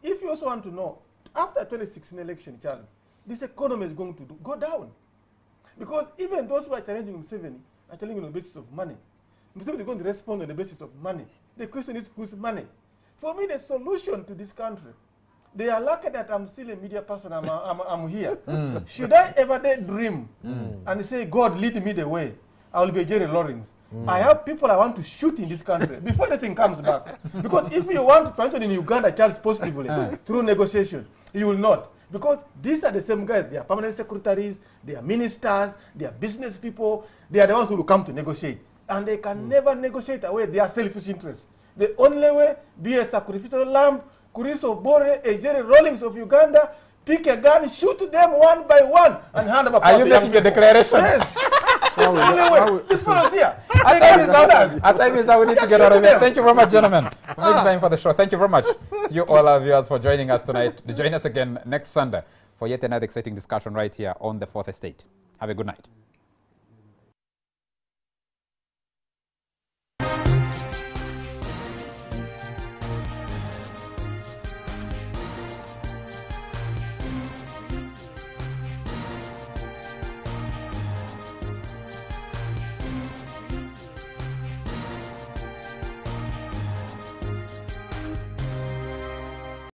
If you also want to know, after 2016 election, Charles, this economy is going to go down. Because even those who are challenging Museveni are challenging on the basis of money. Museveni is going to respond on the basis of money. The question is whose money? For me, the solution to this country, they are lucky that I'm still a media person, I'm here. Should I ever dream and say, God, lead me the way, I will be Jerry Lawrence. I have people I want to shoot in this country before anything comes back. Because if you want to function in Uganda, Charles, positively, through negotiation, you will not. Because these are the same guys. They are permanent secretaries, they are ministers, they are business people. They are the ones who will come to negotiate. And they can never negotiate away their selfish interests. The only way, be a sacrificial lamb, Kuriso Bore, a Jerry Rawlings of Uganda, pick a gun, shoot them one by one, and hand over
power to young people. Are you making a declaration?
Yes. That's the only way. This fellow's here.
Our time is out. We need to get out of here. Thank you very much, gentlemen, for making time for the show. Thank you very much to you, all our viewers, for joining us tonight. Join us again next Sunday for yet another exciting discussion right here on the Fourth Estate. Have a good night.